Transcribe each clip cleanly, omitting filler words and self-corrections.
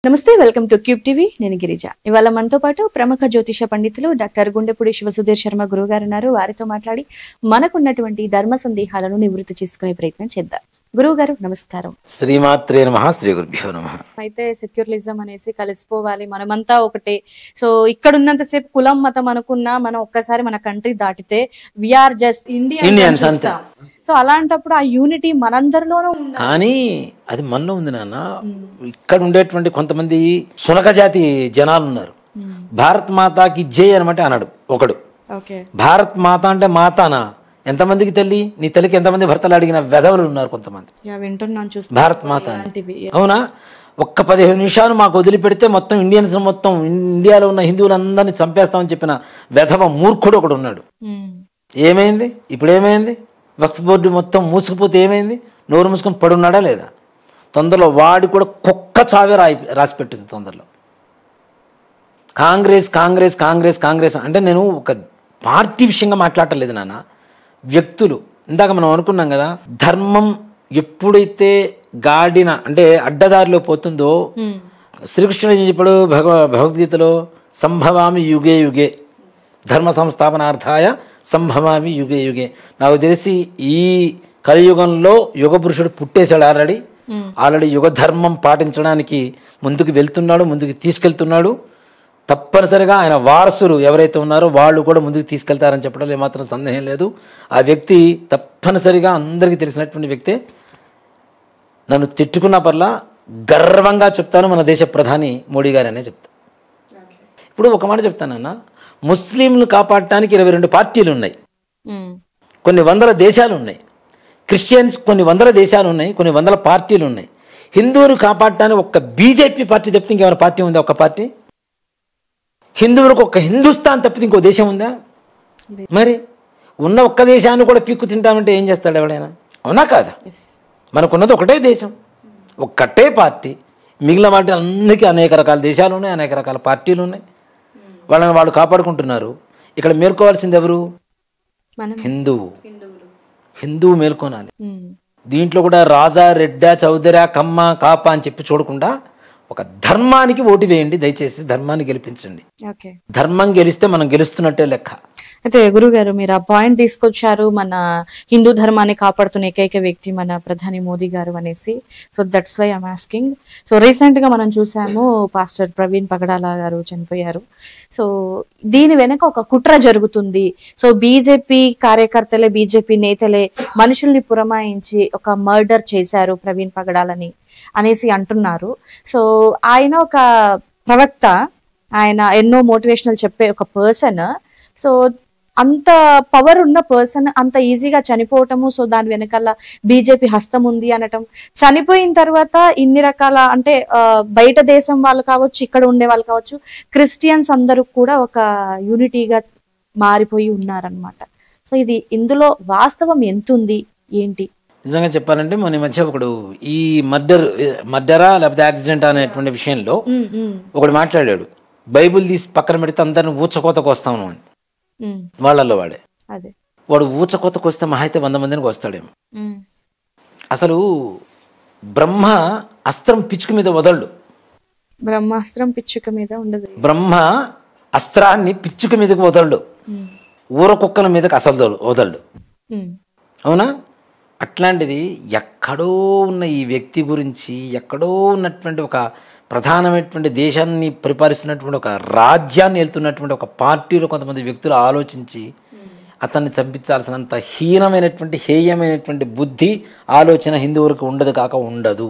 నమస్తే, welcome to cube TV. నేను గిరిజ. ఇవాళ మనతో పాటు ప్రముఖ జ్యోతిష పండితులు డాక్టర్ గుండెపూడి శివసుధీర్ శర్మ గురువు గారు ఉన్నారు. వారితో మాట్లాడి మనకున్నటువంటి ధర్మ సందేహాలను నివృత్తి చేసుకునే ప్రయత్నం చేద్దాం. గురువు గారు నమస్కారం. శ్రీమాత్రే నమః, శ్రీ గురుభ్యో నమః. అయితే సెక్యులరిజం అనేసి కలిసిపోవాలి, మనమంతా ఒకటే. సో ఇక్కడ ఉన్నంతసేపు కులం మతం అనుకున్నా మనం ఒక్కసారి మన కంట్రీ దాటితే వీఆర్ జస్ట్ ఇండియన్స్ అంతే. సో అలాంటప్పుడు ఆ యూనిటీ మనందరిలోనూ ఉంది. కానీ అది మనలో ఉంది నాన్న. ఇక్కడ ఉండేటువంటి కొంతమంది సునక జాతి జనాలు ఉన్నారు. భారత్ మాతాకి జై అనమాట అన్నాడు ఒకడు. భారత్ మాత అంటే మాతానా? ఎంతమందికి తల్లి? నీ తల్లికి ఎంతమంది భర్తలు అడిగిన వెధవలు ఉన్నారు కొంతమంది. భారత్ మాత అవునా? ఒక్క 15 నిమిషాలు మాకు వదిలిపెడితే మొత్తం ఇండియన్స్ మొత్తం ఇండియాలో ఉన్న హిందువులందరినీ చంపేస్తామని చెప్పిన వెధవ మూర్ఖుడు ఒకడు ఉన్నాడు. ఏమైంది ఇప్పుడు? ఏమైంది? వక్ఫ్ బోర్డు మొత్తం మూసుకుపోతే ఏమైంది? నోరు మూసుకొని పడున్నాడా లేదా? తొందరలో వాడి కూడా కుక్క చావే రాసిపెట్టింది తొందరలో. కాంగ్రెస్ కాంగ్రెస్ కాంగ్రెస్ కాంగ్రెస్ అంటే నేను ఒక పార్టీ విషయంగా మాట్లాడలేదు నాన్న. వ్యక్తులు ఇందాక మనం అనుకున్నాం కదా, ధర్మం ఎప్పుడైతే గాడిన అంటే అడ్డదారిలో పోతుందో, శ్రీకృష్ణుడు చెప్పాడు భగవద్గీతలో, సంభవామి యుగే యుగే ధర్మ సంస్థాపనార్థాయ సంభవామి యుగే యుగే. నాకు తెలిసి ఈ కలియుగంలో యుగ పురుషుడు పుట్టేశాడు ఆల్రెడీ యుగ ధర్మం పాటించడానికి ముందుకు వెళ్తున్నాడు, ముందుకు తీసుకెళ్తున్నాడు. తప్పనిసరిగా ఆయన వారసులు ఎవరైతే ఉన్నారో వాళ్ళు కూడా ముందుకు తీసుకెళ్తారని చెప్పడంలో ఏమాత్రం సందేహం లేదు. ఆ వ్యక్తి తప్పనిసరిగా అందరికీ తెలిసినటువంటి వ్యక్తే. నన్ను తిట్టుకున్న పర్లా గర్వంగా చెప్తాను, మన దేశ ప్రధాని మోడీ గారు అనే చెప్తాను. ఇప్పుడు ఒక మాట చెప్తానన్నా, ముస్లింలు కాపాడటానికి 22 పార్టీలు ఉన్నాయి, కొన్ని వందల దేశాలు ఉన్నాయి. క్రిస్టియన్స్ కొన్ని వందల దేశాలు ఉన్నాయి, కొన్ని వందల పార్టీలు ఉన్నాయి. హిందువులు కాపాడటానికి ఒక్క బీజేపీ పార్టీ తప్పితే ఇంకేమైనా పార్టీ ఉందా? ఒక్క పార్టీ. హిందువులకు ఒక్క హిందుస్థాన్ తప్పితే ఇంకో దేశం ఉందా? మరి ఉన్న ఒక్క దేశాన్ని కూడా పీక్కు తింటామంటే ఏం చేస్తాడు ఎవడైనా? అవునా కాదా? మనకున్నది ఒకటే దేశం, ఒక్కటే పార్టీ. మిగిలిన వాటి అన్నిటికీ అనేక రకాల దేశాలు ఉన్నాయి, అనేక రకాల పార్టీలు ఉన్నాయి. వాళ్ళని వాళ్ళు కాపాడుకుంటున్నారు. ఇక్కడ మేల్కోవాల్సింది ఎవరు? హిందువు మేల్కొనాలి. దీంట్లో కూడా రాజా, రెడ్డా, చౌదరా, కమ్మ, కాప అని చెప్పి చూడకుండా ఒక ధర్మానికి ఓటు వేయండి దయచేసి. ధర్మాన్ని గెలిపించండి. ధర్మం గెలిస్తే మనం గెలుస్తున్నట్టే లెక్క. అయితే గురుగారు, మీరు ఆ పాయింట్ తీసుకొచ్చారు, మన హిందూ ధర్మాన్ని కాపాడుతున్న ఏకైక వ్యక్తి మన ప్రధాని మోదీ గారు అనేసి. So that's why I'm asking. So recent గా మనం చూసాము, పాస్టర్ ప్రవీణ్ పగడాల గారు చనిపోయారు. సో దీని వెనక ఒక కుట్ర జరుగుతుంది. సో బీజేపీ కార్యకర్తలే, బీజేపీ నేతలే మనుషుల్ని పురమాయించి ఒక మర్డర్ చేశారు ప్రవీణ్ పగడాలని అనేసి అంటున్నారు. సో ఆయన ఒక ప్రవక్త, ఆయన ఎన్నో మోటివేషనల్ చెప్పే ఒక పర్సన్. సో అంత పవర్ ఉన్న పర్సన్ అంత ఈజీగా చనిపోవటము, సో దాని వెనకాల బీజేపీ హస్తం ఉంది అనటం, చనిపోయిన తర్వాత ఇన్ని రకాల అంటే బయట దేశం వాళ్ళు కావచ్చు, ఇక్కడ ఉండే వాళ్ళు కావచ్చు, క్రిస్టియన్స్ అందరూ కూడా ఒక యూనిటీగా మారిపోయి ఉన్నారనమాట. సో ఇది ఇందులో వాస్తవం ఎంత ఉంది ఏంటి? నిజంగా చెప్పాలంటే మన మధ్య ఒకడు ఈ మర్డరా లేకపోతే యాక్సిడెంట్ అనేటువంటి విషయంలో ఒకడు మాట్లాడాడు, బైబుల్ తీసి పక్కన పెడితే అందరిని ఊచకోతకు వస్తాను అని. వాళ్ళల్లో వాడు ఊచకోతకు వస్తే మహా అయితే 100 మందికి వస్తాడేమో. అసలు బ్రహ్మ అస్త్రం పిచ్చుక మీద వదలడు. బ్రహ్మాస్త్రం పిచ్చుక మీద ఉండదు. బ్రహ్మ అస్త్రాన్ని పిచ్చుక మీదకి వదలడు, ఊర కుక్కల మీదకి అసలు వదలడు. అవునా? అట్లాంటిది ఎక్కడో ఉన్న ఈ వ్యక్తి గురించి, ఎక్కడో ఉన్నటువంటి ఒక ప్రధానమైనటువంటి దేశాన్ని పరిపాలిస్తున్నటువంటి ఒక రాజ్యాన్ని వెళ్తున్నటువంటి ఒక పార్టీలో కొంతమంది వ్యక్తులు ఆలోచించి అతన్ని చంపించాల్సినంత హీనమైనటువంటి హేయమైనటువంటి బుద్ధి ఆలోచన హిందువులకు ఉండదు కాక ఉండదు.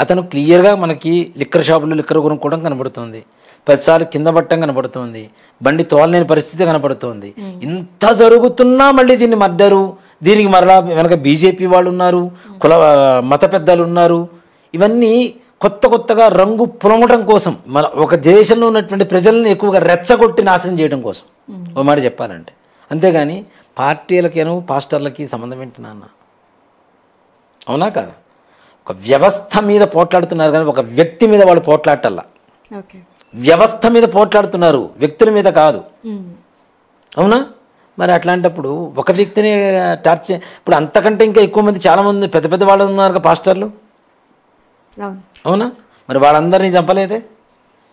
అతను క్లియర్గా మనకి లిక్కర్ షాపులో లిక్కర్ కొనుక్కోవడం కనబడుతుంది, 10 సార్లు కింద పట్టడం కనబడుతుంది, బండి తోలలేని పరిస్థితి కనబడుతుంది. ఇంత జరుగుతున్నా మళ్ళీ దీన్ని మర్డరు, దీనికి మరలా వెనక బీజేపీ వాళ్ళు ఉన్నారు, మత పెద్దలు ఉన్నారు. ఇవన్నీ కొత్తగా రంగు పులమటం కోసం, మన ఒక దేశంలో ఉన్నటువంటి ప్రజలను ఎక్కువగా రెచ్చగొట్టి నాశనం చేయడం కోసం, ఓ మాట చెప్పాలంటే. అంతేగాని పార్టీలకేనో పాస్టర్లకి సంబంధం ఏంటి నాన్న? అవునా కాదా? ఒక వ్యవస్థ మీద పోట్లాడుతున్నారు కానీ ఒక వ్యక్తి మీద వాళ్ళు పోట్లాడటల్లా. వ్యవస్థ మీద పోట్లాడుతున్నారు, వ్యక్తుల మీద కాదు. అవునా? మరి అట్లాంటప్పుడు ఒక వ్యక్తిని టార్చర్, ఇప్పుడు అంతకంటే ఇంకా ఎక్కువ మంది, చాలా మంది పెద్ద పెద్ద వాళ్ళు ఉన్నారు పాస్టర్లు. అవునా? మరి వాళ్ళందరినీ చంపలేదే,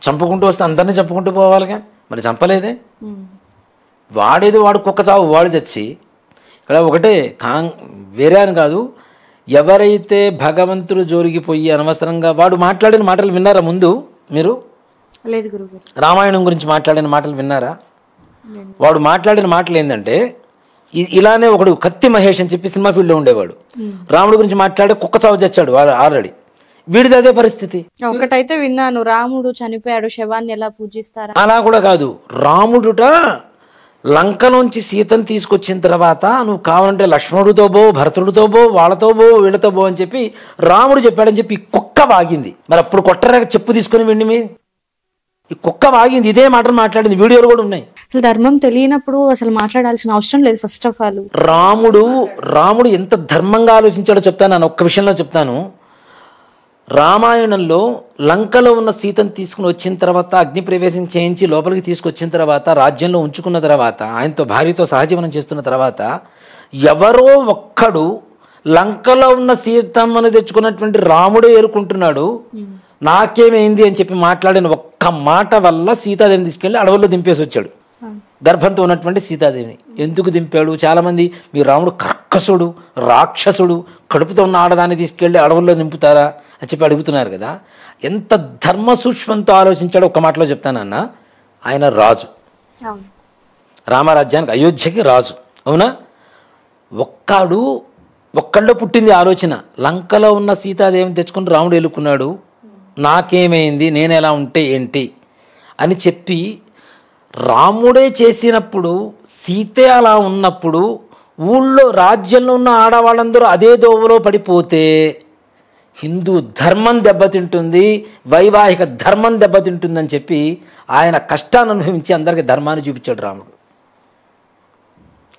చంపుకుంటూ వస్తే అందరినీ చంపుకుంటూ పోవాలిగా, మరి చంపలేదే. వాడేది వాడు కుక్క చావు వాడు చచ్చి. ఇక్కడ ఒకటే వేరే అని కాదు, ఎవరైతే భగవంతుడు జోలికి పోయి అనవసరంగా వాడు మాట్లాడిన మాటలు విన్నారా ముందు మీరు? లేదు గురుగారు. రామాయణం గురించి మాట్లాడిన మాటలు విన్నారా? వాడు మాట్లాడిన మాటలు ఏంటంటే, ఇలానే ఒకడు కత్తి మహేష్ అని చెప్పి సినిమా ఫీల్డ్లో ఉండేవాడు, రాముడి గురించి మాట్లాడే కుక్క చావు చచ్చాడు వాడు ఆల్రెడీ. వీడిది అదే పరిస్థితి. ఒకటైతే విన్నాను, రాముడు చనిపోయాడు, శవాన్ని ఎలా పూజిస్తారా? అలా కూడా కాదు, రాముడుట లంకలోంచి సీతను తీసుకొచ్చిన తర్వాత నువ్వు కావాలంటే లక్ష్మణుడితో బో, భరతుడితో బో, వాళ్ళతో బో, వీళ్ళతో బో అని చెప్పి రాముడు చెప్పాడని చెప్పి ఈ కుక్క వాగింది. మరి అప్పుడు కొట్టరాక చెప్పు తీసుకుని వెండి మీ ఈ కుక్క వాగింది, ఇదే మాటలు మాట్లాడింది, వీడియోలు కూడా ఉన్నాయి. అసలు ధర్మం తెలియనప్పుడు అసలు మాట్లాడాల్సిన అవసరం లేదు. ఫస్ట్ ఆఫ్ ఆల్ రాముడు ఎంత ధర్మంగా ఆలోచించాడో చెప్తాను. నేను ఒక్క విషయంలో చెప్తాను. రామాయణంలో లంకలో ఉన్న సీతను తీసుకుని వచ్చిన తర్వాత అగ్ని ప్రవేశం చేయించి లోపలికి తీసుకొచ్చిన తర్వాత రాజ్యంలో ఉంచుకున్న తర్వాత ఆయనతో భార్యతో సహజీవనం చేస్తున్న తర్వాత ఎవరో ఒక్కడు లంకలో ఉన్న సీతమ్మను తెచ్చుకున్నటువంటి రాముడే ఏరుకుంటున్నాడు, నాకేమైంది అని చెప్పి మాట్లాడిన ఒక్క మాట వల్ల సీతాదేవిని తీసుకెళ్లి అడవుల్లో దింపేసి వచ్చాడు. గర్భంతో ఉన్నటువంటి సీతాదేవిని ఎందుకు దింపాడు? చాలామంది మీ రాముడు కర్కసుడు, రాక్షసుడు, కడుపుతో ఉన్న ఆడదాన్ని తీసుకెళ్లి అడవుల్లో దింపుతారా అని చెప్పి అడుగుతున్నారు కదా. ఎంత ధర్మ సూక్ష్మంతో ఆలోచించాడో ఒక్క మాటలో చెప్తానన్న. ఆయన రాజు, రామరాజ్యానికి అయోధ్యకి రాజు, అవునా? ఒక్కళ్ళో పుట్టింది ఆలోచన. లంకలో ఉన్న సీతాదేవిని తెచ్చుకుని రాముడు ఎలుకున్నాడు, నాకేమైంది, నేను ఎలా ఉంటే ఏంటి అని చెప్పి రాముడే చేసినప్పుడు, సీతే అలా ఉన్నప్పుడు ఊళ్ళో రాజ్యంలో ఉన్న ఆడవాళ్ళందరూ అదే దోవలో పడిపోతే హిందూ ధర్మం దెబ్బతింటుంది, వైవాహిక ధర్మం దెబ్బతింటుందని చెప్పి ఆయన కష్టాన్ని అనుభవించి అందరికీ ధర్మాన్ని చూపించాడు రాముడు.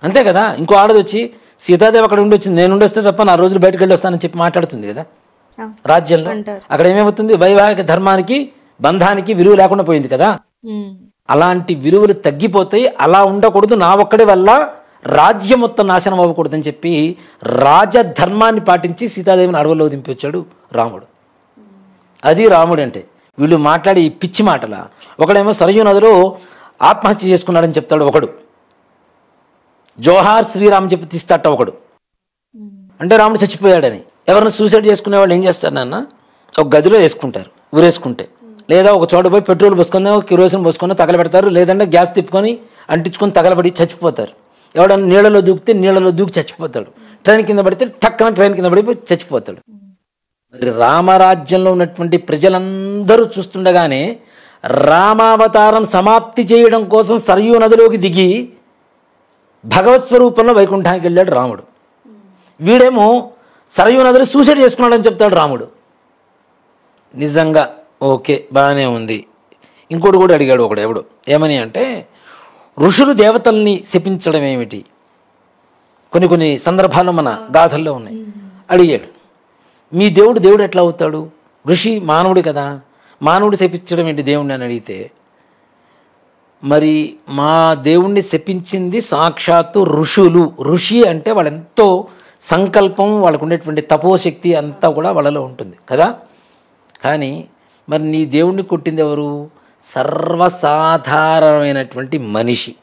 అంతే కదా. ఇంకో ఆడది వచ్చి సీతాదేవి అక్కడ ఉండి వచ్చింది, నేను ఉండొస్తే తప్ప నా రోజులు బయటకు వెళ్ళి వస్తానని చెప్పి మాట్లాడుతుంది కదా రాజ్యంలో. అక్కడ ఏమవుతుంది? వైవాహిక ధర్మానికి, బంధానికి విలువ లేకుండా పోయింది కదా. అలాంటి విలువలు తగ్గిపోతాయి. అలా ఉండకూడదు, నా ఒక్కడి వల్ల రాజ్యం మొత్తం నాశనం అవ్వకూడదని చెప్పి రాజధర్మాన్ని పాటించి సీతాదేవిని అడవుల్లో దింపొచ్చాడు రాముడు. అది రాముడు అంటే. వీళ్ళు మాట్లాడి ఈ పిచ్చి మాటల. ఒకడేమో సరయూ నదిలో ఆత్మహత్య చేసుకున్నాడని చెప్తాడు ఒకడు, జోహార్ శ్రీరామ్ చెప్పి తీస్తాట ఒకడు, అంటే రాముడు చచ్చిపోయాడని. ఎవరైనా సూసైడ్ చేసుకునే వాళ్ళు ఏం చేస్తారు నాన్న? ఒక గదిలో వేసుకుంటారు ఊరేసుకుంటే, లేదా ఒక చోట పోయి పెట్రోల్ పోసుకుందా, కిరోసిన్ పోసుకుని తగలబెడతారు, లేదంటే గ్యాస్ తిప్పుకొని అంటించుకొని తగలబడి చచ్చిపోతారు. ఎవడన్నా నీళ్ళలో దూకితే నీళ్ళలో దూకి చచ్చిపోతాడు, ట్రైన్ కింద పడితే టక్కన ట్రైన్ కింద పడిపోయి చచ్చిపోతాడు. మరి రామరాజ్యంలో ఉన్నటువంటి ప్రజలందరూ చూస్తుండగానే రామావతారం సమాప్తి చేయడం కోసం సరయూ నదిలోకి దిగి భగవత్ స్వరూపంలో వైకుంఠానికి వెళ్ళాడు రాముడు. వీడేమో సరయూ నదిలో సూసైడ్ చేసుకున్నాడని చెప్తాడు రాముడు. నిజంగా ఓకే, బాగానే ఉంది. ఇంకోటి కూడా అడిగాడు ఒకడు, ఎవడు ఏమని అంటే, ఋషులు దేవతల్ని శపించడం ఏమిటి? కొన్ని సందర్భాల్లో మన గాథల్లో ఉన్నాయి. అడిగాడు, మీ దేవుడు ఎట్లా అవుతాడు? ఋషి మానవుడు కదా, మానవుడు శపించడం ఏంటి దేవుడిని అని అడిగితే, మరి మా దేవుణ్ణి శపించింది సాక్షాత్తు ఋషులు. ఋషి అంటే వాళ్ళెంతో సంకల్పం, వాళ్ళకు ఉండేటువంటి తపోశక్తి అంతా కూడా వాళ్ళలో ఉంటుంది కదా. కానీ మరి నీ దేవుణ్ణి కొట్టింది ఎవరు? సర్వసాధారణమైనటువంటి మనిషి,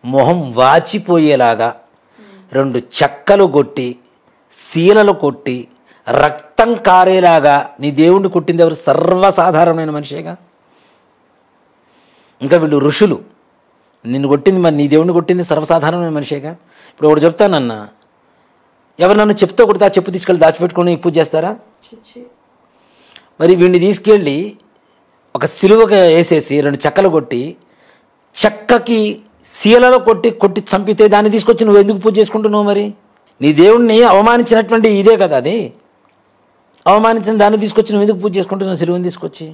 మొహం వాచిపోయేలాగా 2 చెక్కలు కొట్టి, శీలలు కొట్టి, రక్తం కారేలాగా నీ దేవుణ్ణి కొట్టింది ఎవరు? సర్వసాధారణమైన మనిషేగా. ఇంకా వీళ్ళు ఋషులు, నిన్ను కొట్టింది, మరి నీ దేవుణ్ణి కొట్టింది సర్వసాధారణమైన మనిషేగా. ఇప్పుడు ఒకటి చెప్తానన్న, ఎవరు నన్ను చెప్తూ కొడితే ఆ చెప్పు తీసుకెళ్ళి దాచిపెట్టుకొని పూజ చేస్తారా? మరి వీడిని తీసుకెళ్ళి ఒక సిలువగా వేసేసి 2 చెక్కలు కొట్టి, చెక్కకి శీలలో కొట్టి చంపితే దాన్ని తీసుకొచ్చి నువ్వు ఎందుకు పూజ చేసుకుంటున్నావు? మరి నీ దేవుణ్ణి అవమానించినటువంటి ఇదే కదా అది. అవమానించిన దాన్ని తీసుకొచ్చి నువ్వు ఎందుకు పూజ చేసుకుంటున్నావు సిలువని తీసుకొచ్చి?